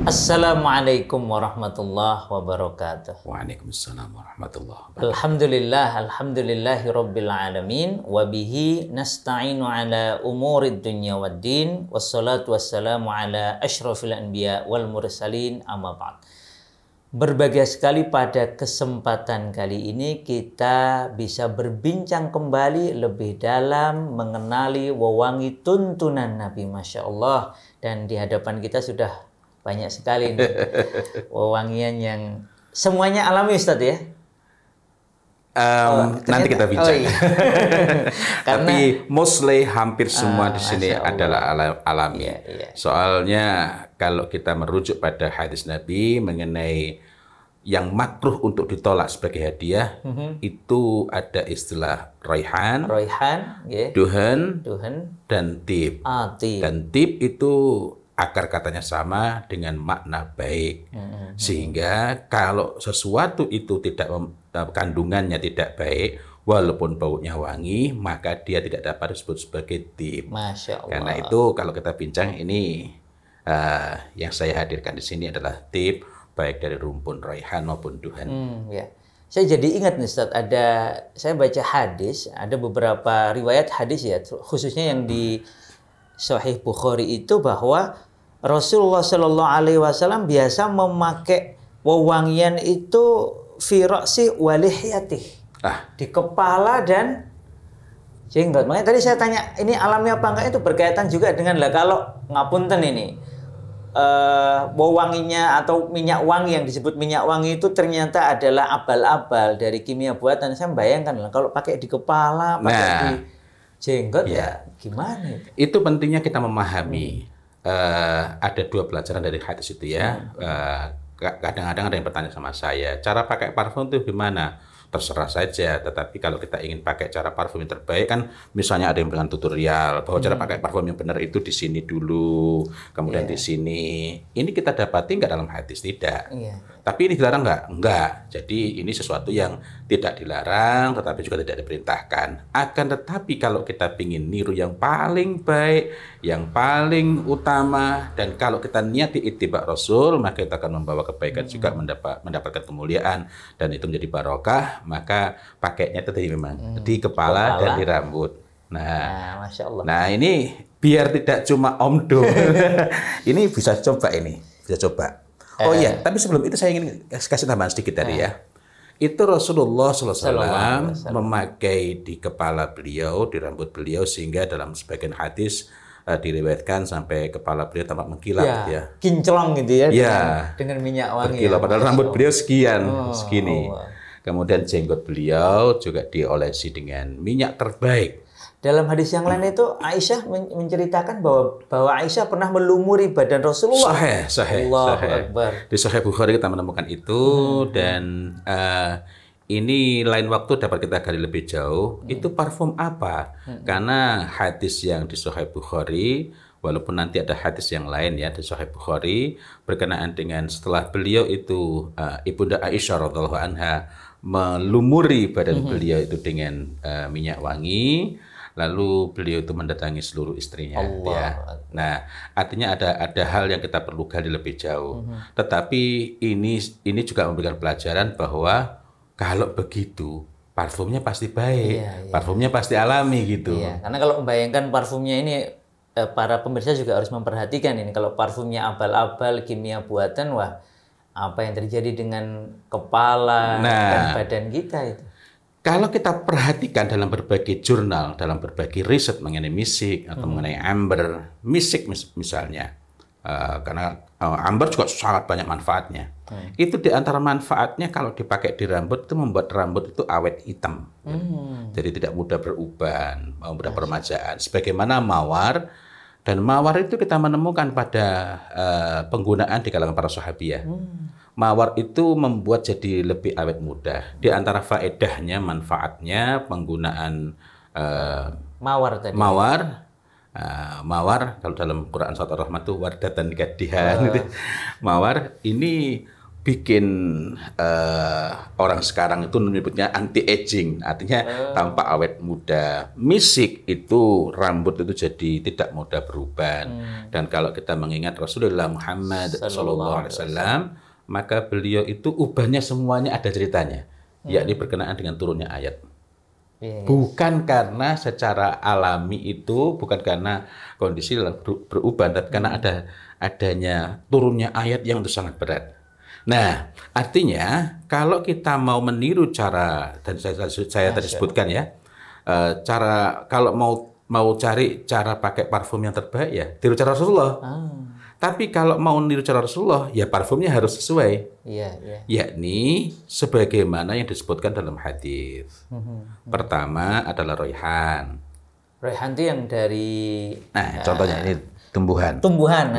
Assalamualaikum warahmatullahi wabarakatuh. Waalaikumsalam warahmatullahi wabarakatuh. Alhamdulillahi rabbil alamin. Wabihi nasta'inu ala umurid dunya waddin. Wassalatu wassalamu ala ashrafil anbiya wal mursalin, amma ba'd. Berbahagia sekali pada kesempatan kali ini kita bisa berbincang kembali lebih dalam mengenali wewangi tuntunan Nabi, Masya Allah. Dan di hadapan kita sudah banyak sekali nih wewangian yang semuanya alami, Ustadz ya? Nanti kita bincang. Oh, iya. Tapi mostly hampir semua di sini adalah alami. Iya, iya. Soalnya kalau kita merujuk pada hadis Nabi mengenai yang makruh untuk ditolak sebagai hadiah, itu ada istilah raihan, yeah. duhan, dan tip. Tip. Dan tip itu akar katanya sama dengan makna baik. Sehingga kalau sesuatu itu kandungannya tidak baik, walaupun baunya wangi, maka dia tidak dapat disebut sebagai tip. Masya Allah. Karena itu kalau kita bincang ini, yang saya hadirkan di sini adalah tip, baik dari rumpun raihan maupun duhan. Ya. Saya jadi ingat nih Ustaz, saya baca hadis, ada beberapa riwayat hadis ya, khususnya yang di Sahih Bukhari itu, bahwa Rasulullah Shallallahu Alaihi Wasallam biasa memakai wewangian itu fi ra'si wa lihyatih, di kepala dan jenggot. Makanya tadi saya tanya ini alami apa enggak, itu berkaitan juga dengan kalau ngapunten ini wewanginya atau minyak wangi, yang disebut minyak wangi itu ternyata adalah abal-abal dari kimia buatan. Saya membayangkan kalau pakai di kepala, pakai di jenggot, ya gimana itu? Itu pentingnya kita memahami. Ada dua pelajaran dari hadis itu ya. Kadang-kadang ada yang bertanya sama saya, cara pakai parfum itu gimana? Terserah saja, tetapi kalau kita ingin pakai cara parfum yang terbaik, kan misalnya ada yang dengan tutorial bahwa cara pakai parfum yang benar itu di sini dulu, kemudian di sini. Ini kita dapati nggak dalam hadis, tidak. Tapi ini dilarang nggak? Enggak. Jadi ini sesuatu yang tidak dilarang, tetapi juga tidak diperintahkan. Akan tetapi kalau kita ingin niru yang paling baik, yang paling utama, dan kalau kita niati ittiba Rasul, maka kita akan membawa kebaikan juga, mendapatkan kemuliaan, dan itu menjadi barokah. Maka pakainya itu memang di kepala dan di rambut. Nah, Masya Allah. Nah, ini biar tidak cuma omdo. Ini bisa coba ini, bisa coba. Oh iya, tapi sebelum itu saya ingin kasih tambahan sedikit tadi ya. Itu Rasulullah SAW memakai di kepala beliau, di rambut beliau, sehingga dalam sebagian hadis diriwayatkan sampai kepala beliau tampak mengkilap ya. Kinclong gitu ya, dengan minyak wangi. Berkilau, padahal rambut beliau segini. Kemudian jenggot beliau juga diolesi dengan minyak terbaik. Dalam hadis yang lain itu Aisyah menceritakan bahwa Aisyah pernah melumuri badan Rasulullah. Sahih. Di Sahih Bukhari kita menemukan itu, dan ini lain waktu dapat kita gali lebih jauh. Itu parfum apa? Karena hadis yang di Sahih Bukhari, walaupun nanti ada hadis yang lain ya di Sahih Bukhari berkenaan dengan setelah beliau itu Ibunda Aisyah radhiallahu anha melumuri badan beliau itu dengan minyak wangi, lalu beliau itu mendatangi seluruh istrinya. Ya. Nah, artinya ada hal yang kita perlu gali lebih jauh. Tetapi ini juga memberikan pelajaran bahwa kalau begitu parfumnya pasti baik, parfumnya pasti alami gitu. Karena kalau membayangkan parfumnya ini, para pemirsa juga harus memperhatikan ini, kalau parfumnya abal-abal kimia buatan, wah apa yang terjadi dengan kepala dan badan kita itu. Kalau kita perhatikan dalam berbagai jurnal, dalam berbagai riset mengenai misik atau mengenai amber, misik misalnya, karena amber juga sangat banyak manfaatnya. Itu di antara manfaatnya kalau dipakai di rambut itu membuat rambut itu awet hitam, jadi tidak mudah beruban, mudah peremajaan. Sebagaimana mawar, dan mawar itu kita menemukan pada penggunaan di kalangan para sahabiah. Mawar itu membuat jadi lebih awet muda. Di antara faedahnya, manfaatnya, penggunaan mawar tadi. Mawar kalau dalam Quran Surat Ar-Rahman itu wardatan kadihan. Mawar ini bikin orang sekarang itu menyebutnya anti aging, artinya tampak awet muda. Misik itu rambut itu jadi tidak mudah berubah. Dan kalau kita mengingat Rasulullah Muhammad SAW, maka beliau itu ubahnya semuanya ada ceritanya, yakni berkenaan dengan turunnya ayat. Bukan karena secara alami itu, bukan karena kondisi berubah, tapi karena adanya turunnya ayat yang itu sangat berat. Nah, artinya kalau kita mau meniru cara, dan saya tadi sebutkan ya, cara kalau mau cari cara pakai parfum yang terbaik ya tiru cara Rasulullah. Tapi kalau mau niru cara Rasulullah ya parfumnya harus sesuai. Yakni sebagaimana yang disebutkan dalam hadis. Pertama adalah raihan. Raihan itu yang dari contohnya ini tumbuhan.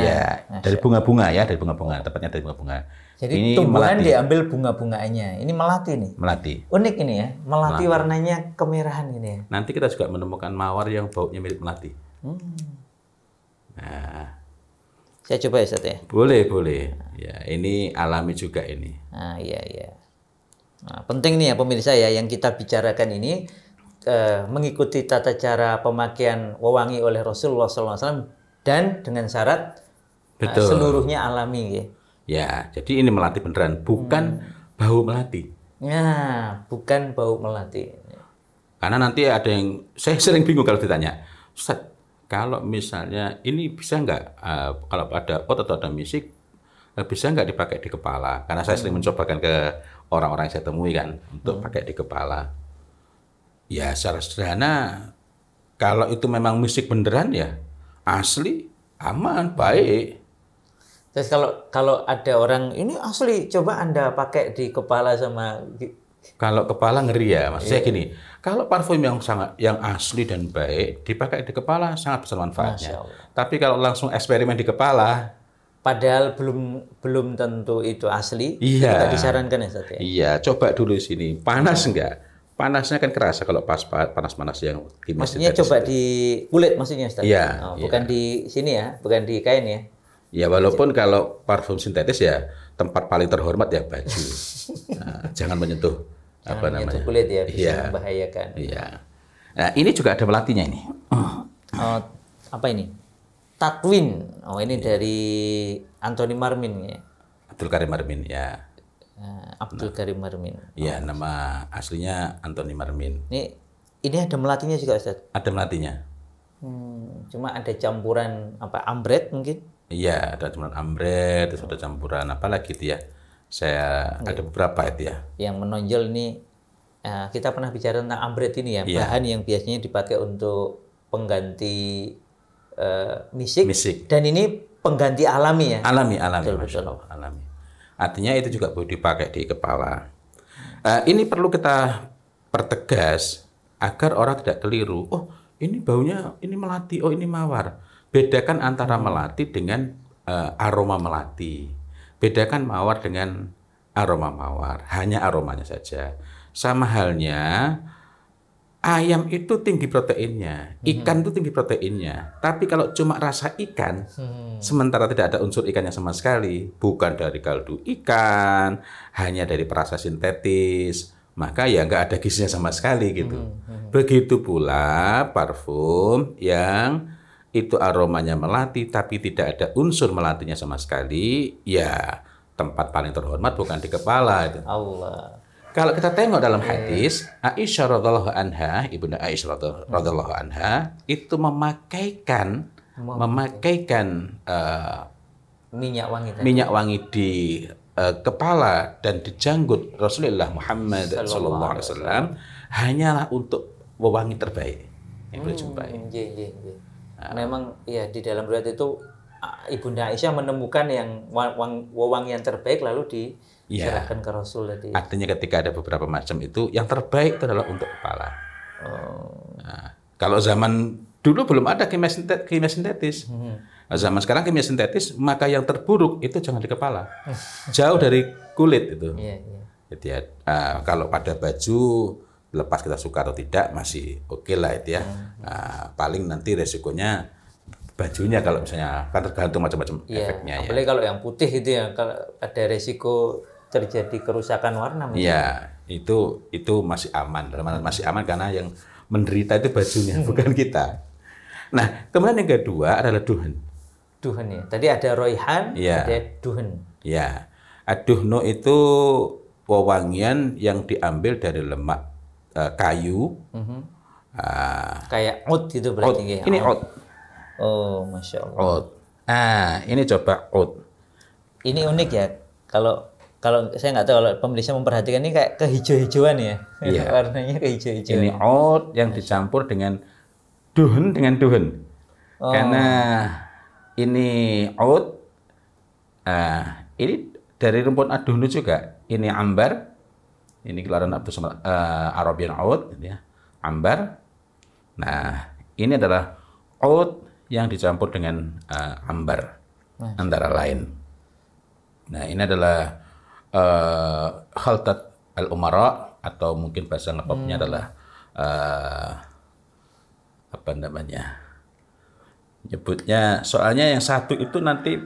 Ya, dari bunga-bunga ya, dari bunga-bunga, tepatnya dari bunga-bunga. Jadi ini tumbuhan melati. diambil bunga-bunganya. Ini melati nih. Melati. Unik ini ya. Melati warnanya kemerahan ini ya. Nanti kita juga menemukan mawar yang baunya mirip melati. Nah, saya coba ya, Ustaz ya. boleh. Ya, ini alami juga ini. Iya. Nah, penting nih ya pemirsa ya, yang kita bicarakan ini mengikuti tata cara pemakaian wewangi oleh Rasulullah SAW dan dengan syarat seluruhnya alami ya. Ya, jadi ini melati beneran, bukan bau melati. Ya, bukan bau melati. Karena nanti ada yang, saya sering bingung kalau ditanya, Ustaz, kalau misalnya ini bisa nggak, kalau ada otot atau ada misik, bisa nggak dipakai di kepala? Karena saya sering mencobakan ke orang-orang yang saya temui kan, untuk pakai di kepala. Ya, secara sederhana, kalau itu memang misik beneran ya, asli, aman, baik. Terus kalau ada orang ini asli, coba Anda pakai di kepala sama. Kalau kepala ngeri ya, maksudnya gini. Kalau parfum yang asli dan baik dipakai di kepala sangat besar manfaatnya. Tapi kalau langsung eksperimen di kepala, padahal belum tentu itu asli, itu tidak disarankan ya, Ustaz ya. Iya, coba dulu sini. Panas enggak? Panasnya kan kerasa kalau panas-panas yang maksudnya coba di kulit maksudnya, Ustaz. Iya, bukan di sini ya, bukan di kain ya. Ya walaupun kalau parfum sintetis ya tempat paling terhormat ya baju. Jangan menyentuh kulit ya, bisa membahayakan. Iya. Nah, ini juga ada melatinya ini. Apa ini? Tatwin. Ini dari Anthony Marmin ya. Abdul Karim Marmin ya. Abdul Karim Marmin. Iya, nama aslinya Anthony Marmin. Ini ada melatinya juga, Ustaz? Ada melatinya. Cuma ada campuran ambret mungkin? Iya, ada campuran ambret, terus ada campuran apa lagi itu ya. Saya ada beberapa itu ya. Yang menonjol ini, kita pernah bicara tentang ambret ini ya, bahan yang biasanya dipakai untuk pengganti misik. Dan ini pengganti alami ya? Alami. Betul. Alami. Artinya itu juga boleh dipakai di kepala. Ini perlu kita pertegas agar orang tidak keliru. Oh, ini baunya, ini melati, oh ini mawar. Bedakan antara melati dengan aroma melati. Bedakan mawar dengan aroma mawar. Hanya aromanya saja. Sama halnya, ayam itu tinggi proteinnya. Ikan itu tinggi proteinnya. Tapi kalau cuma rasa ikan, sementara tidak ada unsur ikannya sama sekali, bukan dari kaldu ikan, hanya dari perasa sintetis, maka ya nggak ada gizinya sama sekali gitu. Begitu pula parfum yang itu aromanya melati tapi tidak ada unsur melatinya sama sekali, ya tempat paling terhormat bukan di kepala itu. Allah. Kalau kita tengok dalam hadis, Aisyah radhiallahu anha, Ibunda Aisyah radhiallahu anha itu memakaikan minyak wangi di kepala dan di janggut Rasulullah Muhammad sallallahu alaihi wasallam hanyalah untuk wewangi terbaik yang boleh jumpai. Memang ya di dalam riwayat itu Ibunda Aisyah menemukan yang wewangian terbaik lalu diserahkan ke Rasul tadi. Artinya ketika ada beberapa macam itu, yang terbaik itu adalah untuk kepala. Nah, kalau zaman dulu belum ada kimia sintetis. Zaman sekarang kimia sintetis, maka yang terburuk itu jangan di kepala. Jauh dari kulit itu. Jadi kalau pada baju lepas kita suka atau tidak masih oke lah itu ya. Paling nanti resikonya bajunya kalau misalnya kan tergantung macam-macam efeknya ya. Apalagi kalau yang putih gitu ya, kalau ada resiko terjadi kerusakan warna. Iya, itu masih aman. Masih aman karena yang menderita itu bajunya, bukan kita. Nah, kemudian yang kedua adalah duhan. Duhan ya. Tadi ada roihan, Iya. ada duhan. Ya, aduhno itu wewangian yang diambil dari lemak kayu. Kayak oud gitu Oud. berarti ya. Ini oud. Oh, Masya Allah. Oud. Ini coba oud. Ini unik ya. Kalau saya nggak tahu kalau pemirsa memperhatikan ini kayak kehijau-hijauan ya. Iya. Warnanya kehijau-hijauan. Ini oud yang dicampur dengan duhun. Oh. Karena ini oud, ini dari rumpun aduhnu juga. Ini ambar. Ini gelaran Abdus Samad Arabian oud, gitu ya. Ambar. Nah, ini adalah oud yang dicampur dengan ambar, antara lain. Nah, ini adalah khaltat al-umara, atau mungkin bahasa ngepopnya adalah apa namanya? Nyebutnya, soalnya yang satu itu nanti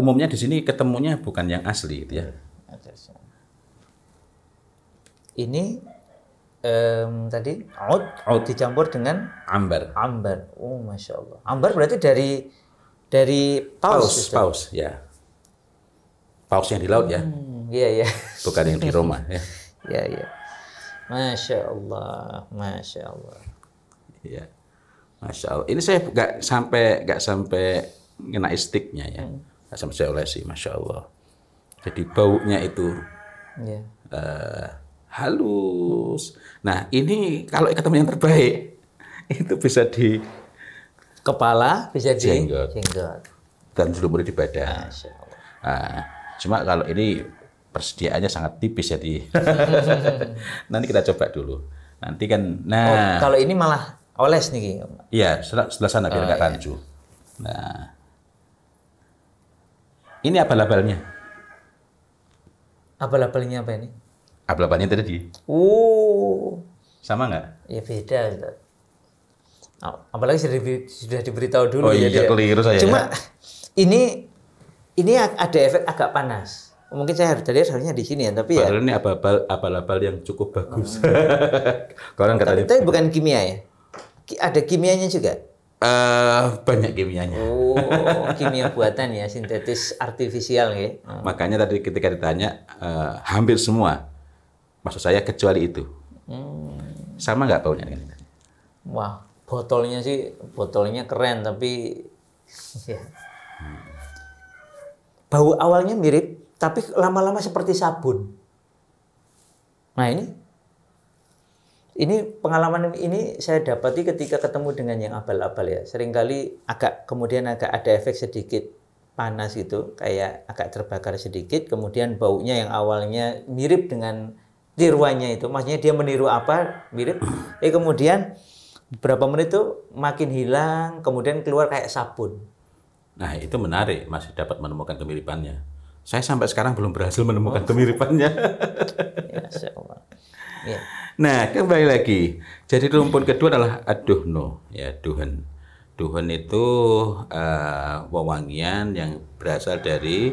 umumnya di sini ketemunya bukan yang asli, gitu ya. Ini tadi oud dicampur dengan Ambar. ambar. Oh, Masya Allah. Ambar berarti dari paus. Paus, ya. Paus yang di laut ya, Iya, iya. bukan yang di Roma ya. Iya, iya. Masya Allah, Masya Allah. Iya. Masya Allah. Ini saya nggak sampai kena istiknya ya, nggak sampai saya olesi, Masya Allah. Jadi baunya itu Iya. halus. Nah, ini kalau ketemu yang terbaik itu bisa di Kepala bisa di Jenggot. jenggot. dan dilumuri di badan. Masya Allah. Nah, cuma kalau ini persediaannya sangat tipis ya di. Nanti kita coba dulu. Nanti kan, nah, Kalau ini malah oles nih, Ki. iya sebelah sana biar nggak rancu. Nah, ini abal-abalnya. Abal-abalnya apa ini? Abal-abalnya tadi sama nggak? Ya beda. Ustaz. Apalagi sudah diberitahu dulu. Oh iya, jadi keliru saya. Cuma ini ada efek agak panas. Mungkin saya harusnya di sini ya, tapi ya. Padahal ini abal-abal yang cukup bagus. Koran katanya. Tapi bukan kimia ya. Ada kimianya juga. Banyak kimianya. Oh, kimia buatan ya, sintetis artifisial ya. Makanya tadi ketika ditanya hampir semua, maksud saya kecuali itu. Sama nggak baunya dengan ini? Wah, botolnya keren tapi ya. Bau awalnya mirip, tapi lama-lama seperti sabun. Nah ini pengalaman ini saya dapati ketika ketemu dengan yang abal-abal ya. Seringkali kemudian agak ada efek sedikit panas gitu, kayak agak terbakar sedikit, kemudian baunya yang awalnya mirip dengan tiruannya itu, maksudnya dia meniru apa, mirip, kemudian beberapa menit itu makin hilang, kemudian keluar kayak sabun. Nah, itu menarik, masih dapat menemukan kemiripannya. Saya sampai sekarang belum berhasil menemukan kemiripannya. Ya, Masya Allah. Ya. Nah, kembali lagi. Jadi rumpun kedua adalah aduhno, ya, duhan. Duhan itu wewangian yang berasal dari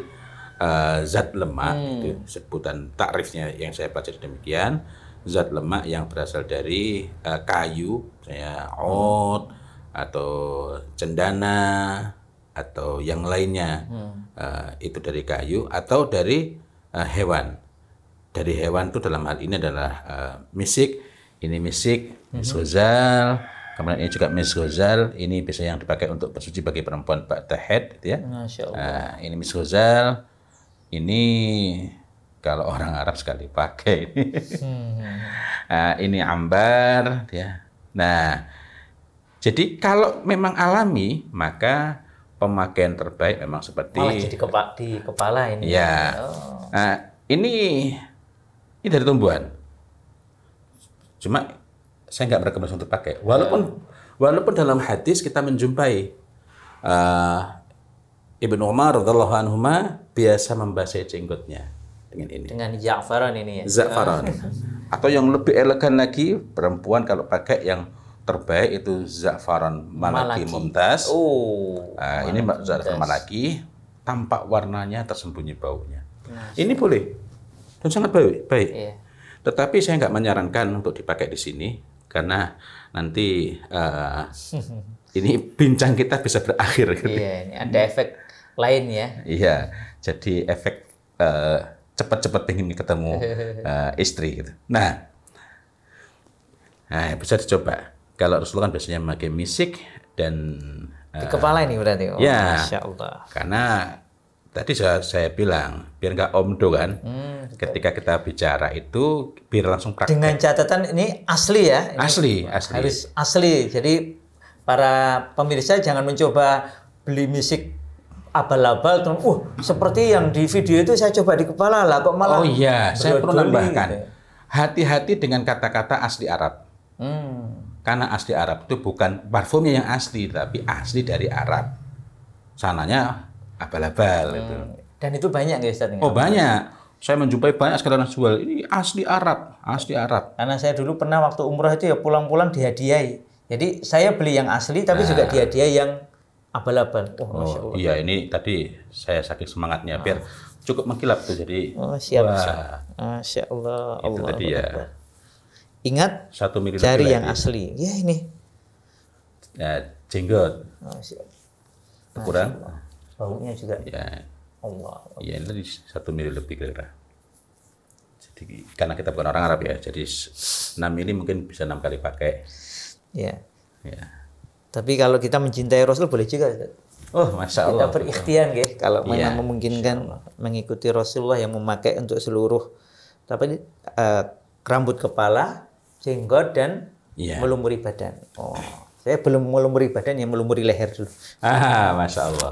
zat lemak, itu sebutan takrifnya yang saya pelajari demikian. Zat lemak yang berasal dari kayu, misalnya oud atau cendana atau yang lainnya, itu dari kayu atau dari hewan. Dari hewan itu dalam hal ini adalah misik, ini misik, misgozal, kemudian ini juga misgozal, ini biasanya yang dipakai untuk bersuci bagi perempuan ba'da haid, gitu ya. Masya Allah. Ini misgozal, ini kalau orang Arab sekali pakai ini. Ini ambar, ya. Nah, jadi kalau memang alami, maka pemakaian terbaik memang seperti Malah jadi di kepala ini. ya. Oh. Ini dari tumbuhan. Cuma saya nggak merekomendasi untuk pakai. Walaupun dalam hadis kita menjumpai Ibnu Umar radhiyallahu anhuma biasa membasahi jenggotnya dengan ini. Dengan za'faran ini ya. Za'faran. Atau yang lebih elegan lagi, perempuan kalau pakai yang terbaik itu za'faran malaki mumtaz. Oh. Ini za'faran malaki, tampak warnanya tersembunyi baunya. Ini boleh dan sangat baik. Iya. Tetapi saya nggak menyarankan untuk dipakai di sini karena nanti ini bincang kita bisa berakhir. Gitu. Iya, ini ada efek lain ya. Iya, jadi efek cepat-cepat pengen ketemu istri gitu. Nah, bisa dicoba. Kalau Rasulullah kan biasanya memakai misik dan Di kepala ini berarti. Oh, ya, Masya Allah. karena tadi saya bilang biar nggak omdo kan. Ketika kita bicara itu biar langsung praktek. Dengan catatan ini asli ya. Ini Asli. harus asli. Jadi para pemirsa jangan mencoba beli misik abal-abal terus seperti yang di video itu saya coba di kepala lah kok malah. Oh iya, saya perlu brodoli tambahkan. gitu. Hati-hati dengan kata-kata asli Arab. Karena asli Arab itu bukan parfumnya yang asli, tapi asli dari Arab. Sananya abal-abal itu. Dan itu banyak nggak Ustaz? Oh banyak. Saya menjumpai banyak sekali orang jual. Ini asli Arab, asli Arab. Karena saya dulu pernah waktu umroh itu ya pulang-pulang dihadiahi. Jadi saya beli yang asli tapi juga dihadiahi yang abal-abal. Masya Allah. Iya ini tadi saya saking semangatnya biar cukup mengkilap tuh jadi. Oh siap. Wah, Masya Allah. itu Allah tadi ya. Akbar. Ingat 1 ml cari lebih yang lagi. asli. Ya ini. Ya, jenggot Masya kurang. Allah. Baunya juga. Ya, Allah. ya ini 1 ml lebih kira-kira. Jadi karena kita bukan orang Arab ya, jadi 6 ml mungkin bisa 6 kali pakai. Ya. Ya. Tapi kalau kita mencintai Rasul boleh juga. Ustaz. Oh, masya Kita Allah. berikhtiar ya kalau Iya, memang memungkinkan mengikuti Rasulullah yang memakai untuk seluruh tapi rambut kepala, jenggot dan Iya. melumuri badan. Oh, saya belum melumuri badan, yang melumuri leher dulu. Masya Allah.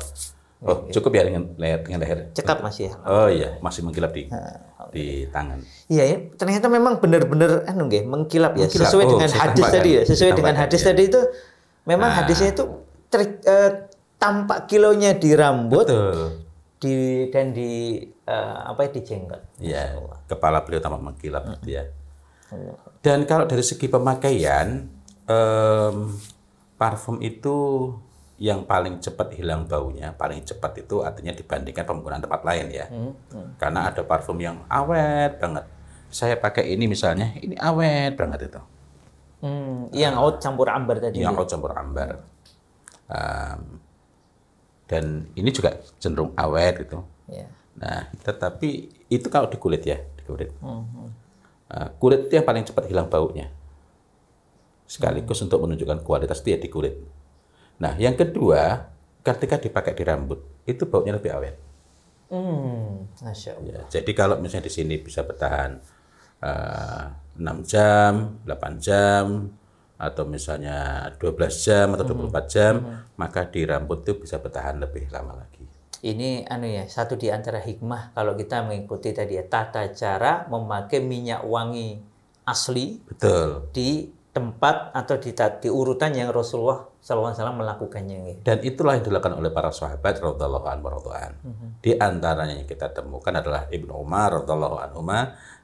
Oh, cukup ya dengan leher. Cekap masih ya. Oh iya, masih mengkilap di tangan. Iya, ya, ternyata memang benar-benar mengkilap ya. Mengkilap. Sesuai Oh, dengan saya hadis tambahkan. tadi ya. Sesuai Saya dengan tambahkan, hadis ya. tadi itu memang hadisnya itu tampak kilonya di rambut Betul. dan di di jenggot. Iya, kepala beliau tampak mengkilap gitu ya. Dan kalau dari segi pemakaian, parfum itu yang paling cepat hilang baunya, paling cepat itu artinya dibandingkan penggunaan tempat lain ya. Karena ada parfum yang awet banget. Saya pakai ini misalnya, ini awet banget itu. Yang oud campur ambar tadi. Yang oud campur ambar. Dan ini juga cenderung awet gitu. Ya. Nah, tetapi itu kalau di kulit ya, di kulit. Kulit itu yang paling cepat hilang baunya. Sekaligus untuk menunjukkan kualitas dia di kulit. Nah, yang kedua, ketika dipakai di rambut, itu baunya lebih awet. Masya Allah. Ya, jadi kalau misalnya di sini bisa bertahan 6 jam, 8 jam, atau misalnya 12 jam atau 24 jam, maka di rambut itu bisa bertahan lebih lama lagi. Ini satu di antara hikmah kalau kita mengikuti tadi ya, tata cara memakai minyak wangi asli Betul. di tempat atau di urutan yang Rasulullah SAW melakukannya. Ya. Dan itulah yang dilakukan oleh para sahabat radhiyallahu anhu radhiyallahu. Di antaranya yang kita temukan adalah Ibnu Umar radhiyallahu anhu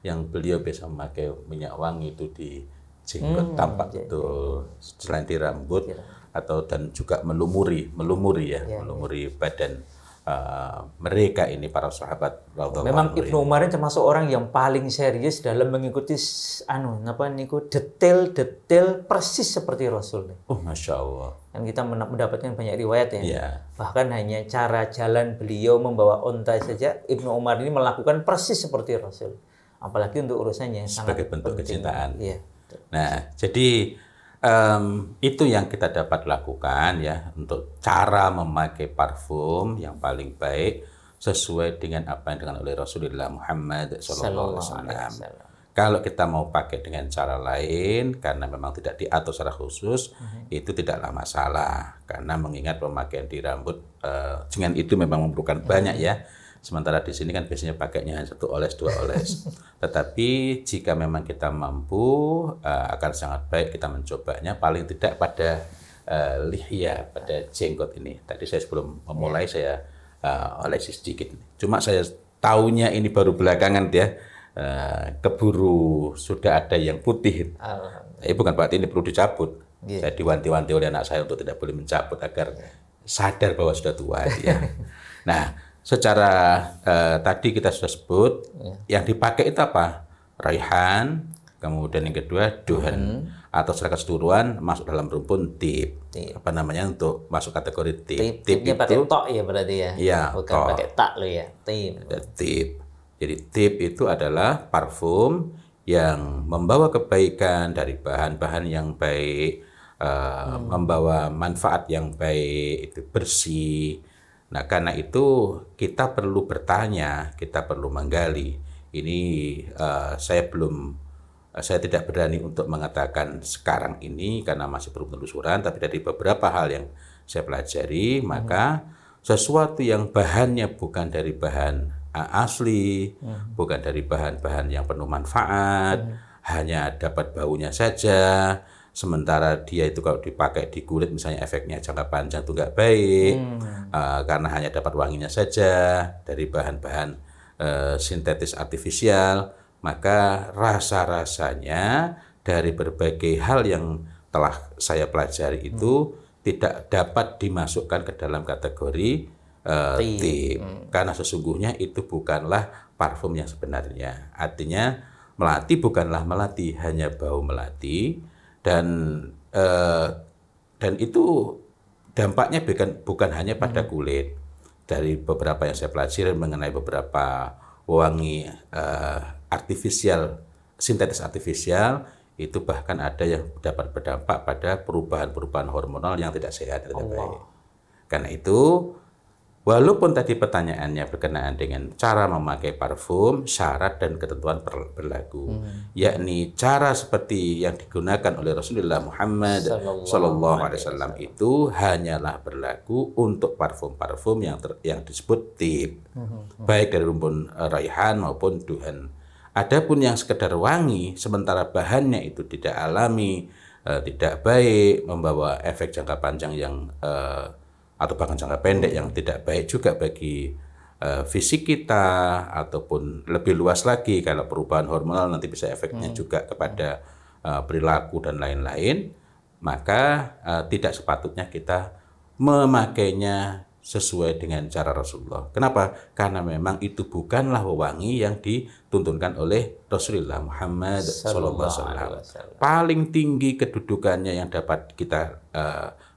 yang beliau bisa memakai minyak wangi itu di jenggot tampak betul selain di rambut atau dan juga melumuri badan mereka ini para sahabat radhiyallahu Memang anhu. Ibnu Umar ini termasuk orang yang paling serius dalam mengikuti detail persis seperti Rasul. Oh, masya Allah. Dan kita mendapatkan banyak riwayat ya. Iya. Bahkan hanya cara jalan beliau membawa onta saja Ibnu Umar ini melakukan persis seperti Rasul. Apalagi untuk urusannya yang Sebagai sangat bentuk penting. kecintaan. Iya. Nah, jadi itu yang kita dapat lakukan ya untuk cara memakai parfum yang paling baik sesuai dengan apa yang dilakukan oleh Rasulullah Muhammad SAW. Kalau kita mau pakai dengan cara lain karena memang tidak diatur secara khusus, itu tidaklah masalah karena mengingat pemakaian di rambut dengan itu memang memerlukan banyak ya. Sementara di sini kan biasanya pakainya 1 oles, 2 oles. Tetapi jika memang kita mampu, akan sangat baik kita mencobanya. Paling tidak pada lihya, pada jenggot ini. Tadi saya sebelum memulai saya olesi sedikit. Cuma saya tahunya ini baru belakangan ya. Keburu sudah ada yang putih. Bukan berarti ini perlu dicabut. Saya diwanti-wanti oleh anak saya untuk tidak boleh mencabut agar sadar bahwa sudah tua. Ya. Nah, Secara tadi kita sudah sebut, yang dipakai itu apa? Raihan, kemudian yang kedua duhan, atau secara keseluruhan masuk dalam rumpun tip. Apa namanya untuk masuk kategori tip? Tipnya pakai tok ya berarti ya? Iya, bukan tok. pakai tak lo ya, tip. Tip. Jadi tip itu adalah parfum yang membawa kebaikan dari bahan-bahan yang baik, membawa manfaat yang baik, itu bersih. Nah, karena itu kita perlu bertanya, kita perlu menggali. Ini saya tidak berani untuk mengatakan sekarang ini karena masih perlu penelusuran, tapi dari beberapa hal yang saya pelajari, maka sesuatu yang bahannya bukan dari bahan asli, bukan dari bahan-bahan yang penuh manfaat, hanya dapat baunya saja, sementara dia itu kalau dipakai di kulit misalnya efeknya jangka panjang itu nggak baik, karena hanya dapat wanginya saja dari bahan-bahan sintetis artifisial, maka rasa-rasanya dari berbagai hal yang telah saya pelajari itu tidak dapat dimasukkan ke dalam kategori tip. Karena sesungguhnya itu bukanlah parfum yang sebenarnya. Artinya melati bukanlah melati, hanya bau melati, dan itu dampaknya bukan hanya pada kulit. Dari beberapa yang saya pelajari mengenai beberapa wangi artifisial, sintetis artifisial, itu bahkan ada yang dapat berdampak pada perubahan-perubahan hormonal yang tidak sehat, tidak baik. Karena itu, walaupun tadi pertanyaannya berkenaan dengan cara memakai parfum, syarat dan ketentuan berlaku, yakni cara seperti yang digunakan oleh Rasulullah Muhammad SAW itu hanyalah berlaku untuk parfum-parfum yang disebut tip, baik dari rumpun raihan maupun duhan. Adapun yang sekedar wangi, sementara bahannya itu tidak alami, tidak baik, membawa efek jangka panjang yang atau bahkan jangka pendek yang tidak baik juga bagi fisik kita, ataupun lebih luas lagi kalau perubahan hormonal nanti bisa efeknya juga kepada perilaku dan lain-lain, maka tidak sepatutnya kita memakainya sesuai dengan cara Rasulullah. Kenapa? Karena memang itu bukanlah wewangi yang dituntunkan oleh Rasulullah Muhammad SAW. Paling tinggi kedudukannya yang dapat kita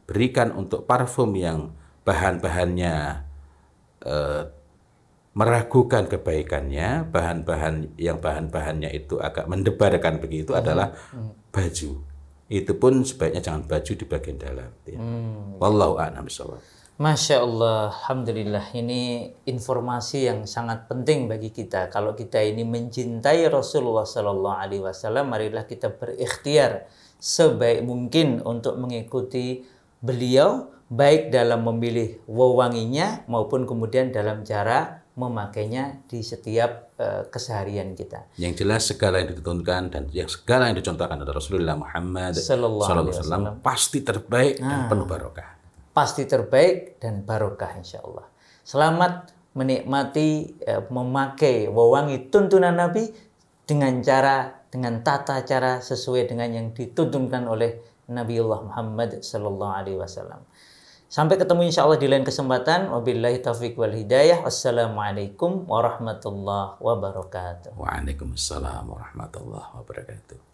berikan untuk parfum yang bahan-bahannya meragukan kebaikannya, bahan-bahannya itu agak mendebarkan begitu adalah baju. Itu pun sebaiknya jangan baju di bagian dalam. Wallahu a'lam bishawab. Masya Allah, Alhamdulillah, ini informasi yang sangat penting bagi kita. Kalau kita ini mencintai Rasulullah Sallallahu Alaihi Wasallam, marilah kita berikhtiar sebaik mungkin untuk mengikuti beliau, baik dalam memilih wewanginya maupun kemudian dalam cara memakainya di setiap keseharian kita. Yang jelas segala yang dituntunkan dan segala yang dicontohkan oleh Rasulullah Muhammad Sallallahu Alaihi Wasallam pasti terbaik dan penuh barokah. Pasti terbaik dan barokah insya Allah. Selamat menikmati memakai wewangi tuntunan Nabi dengan tata cara sesuai dengan yang dituntunkan oleh Nabiullah Muhammad Sallallahu Alaihi Wasallam. Sampai ketemu insya Allah di lain kesempatan. Wabillahi taufiq wal hidayah. Wassalamualaikum warahmatullahi wabarakatuh. Waalaikumsalam warahmatullahi wabarakatuh.